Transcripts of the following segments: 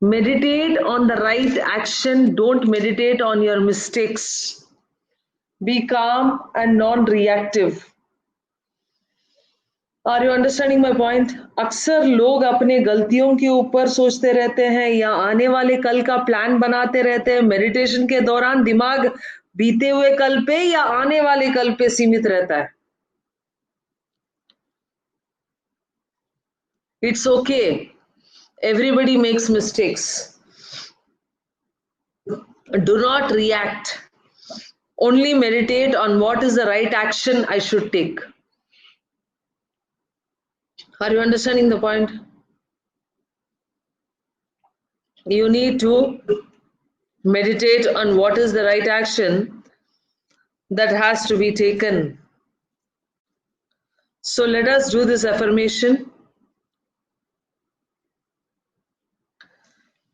Meditate on the right action. Don't meditate on your mistakes. Be calm and non-reactive. Are you understanding my point? अक्सर लोग अपने गलतियों के ऊपर सोचते रहते हैं या आने वाले कल का प्लान बनाते रहते हैं. मेडिटेशन के दौरान दिमाग बीते हुए कल पे या आने वाले कल पे सीमित रहता है. It's okay, everybody makes mistakes. Do not react, only meditate on what is the right action I should take. Are you understanding the point? You need to meditate on what is the right action that has to be taken. So let us do this affirmation.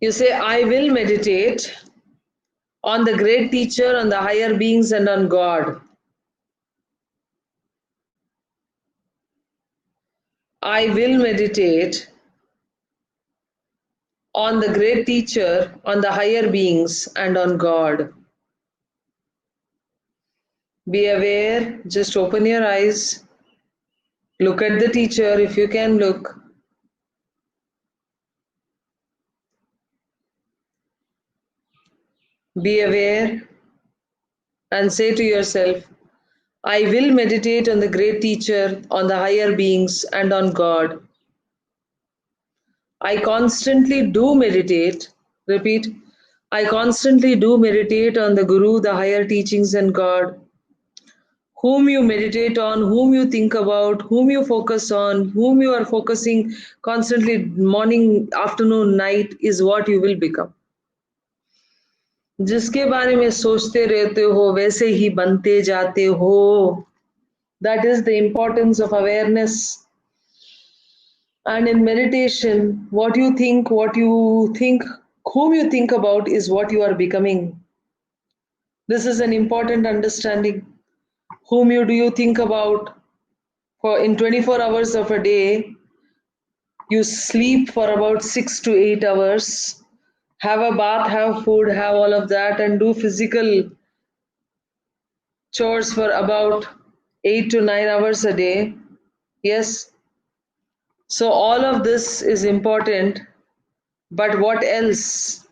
You say, I will meditate on the great teacher, on the higher beings, and on God. I will meditate on the great teacher, on the higher beings, and on God. Be aware, just open your eyes, look at the teacher if you can look. Be aware and say to yourself, I will meditate on the great teacher, on the higher beings, and on God. I constantly do meditate. Repeat. I constantly do meditate on the Guru, the higher teachings, and God. Whom you meditate on, whom you think about, whom you focus on, whom you are focusing constantly, morning, afternoon, night, is what you will become. जिसके बारे में सोचते रहते हो वैसे ही बनते जाते हो. That is the importance of awareness. And in meditation, what you think, whom you think about is what you are becoming. This is an important understanding. Whom do you think about? For in 24 hours of a day, you sleep for about 6 to 8 hours, have a bath, have food, have all of that, and do physical chores for about 8 to 9 hours a day. Yes. So all of this is important. But what else?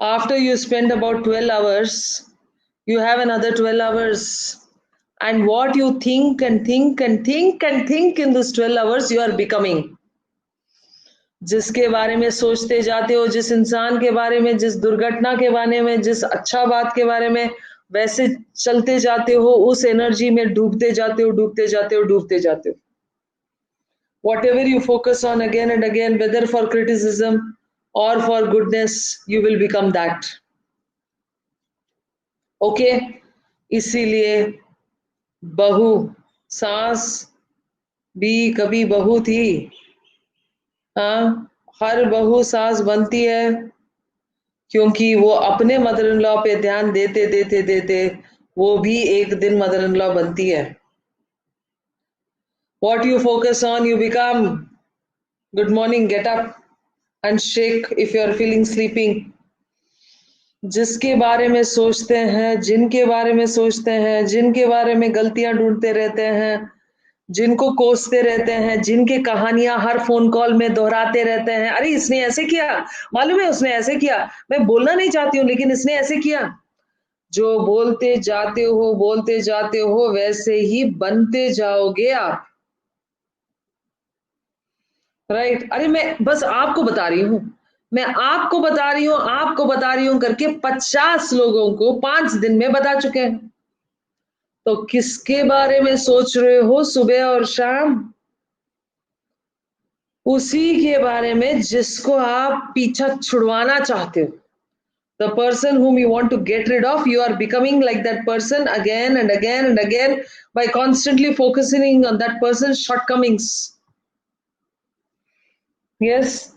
After you spend about 12 hours, you have another 12 hours. And what you think and think and think and think in this 12 hours, you are becoming. जिसके बारे में सोचते जाते हो, जिस इंसान के बारे में, जिस दुर्घटना के बारे में, जिस अच्छा बात के बारे में, वैसे चलते जाते हो, उस एनर्जी में डूबते जाते हो, डूबते जाते हो, डूबते जाते हो. Whatever you focus on again and again, whether for criticism or for goodness, you will become that. Okay? इसीलिए बहू सास भी कभी बहू थी. हाँ, हर बहू सास बनती है क्योंकि वो अपने मदर इन लॉ पे ध्यान देते देते देते वो भी एक दिन मदर इन लॉ बनती है. What you focus on, you become. Good morning, get up and shake if you are feeling sleeping. जिसके बारे में सोचते हैं, जिनके बारे में सोचते हैं, जिनके बारे में गलतियां ढूंढते रहते हैं, जिनको कोसते रहते हैं, जिनके कहानियां हर फोन कॉल में दोहराते रहते हैं. अरे इसने ऐसे किया, मालूम है उसने ऐसे किया. मैं बोलना नहीं चाहती हूँ लेकिन इसने ऐसे किया. जो बोलते जाते हो वैसे ही बनते जाओगे आप. राइट. अरे मैं बस आपको बता रही हूँ, मैं आपको बता रही हूँ करके 50 लोगों को 5 दिन में बता चुके हैं. तो किसके बारे में सोच रहे हो सुबह और शाम? उसी के बारे में जिसको आप पीछा छुड़वाना चाहते हो. The person whom you want to get rid of, you are becoming like that person again and again and again by constantly focusing on that person's shortcomings. Yes.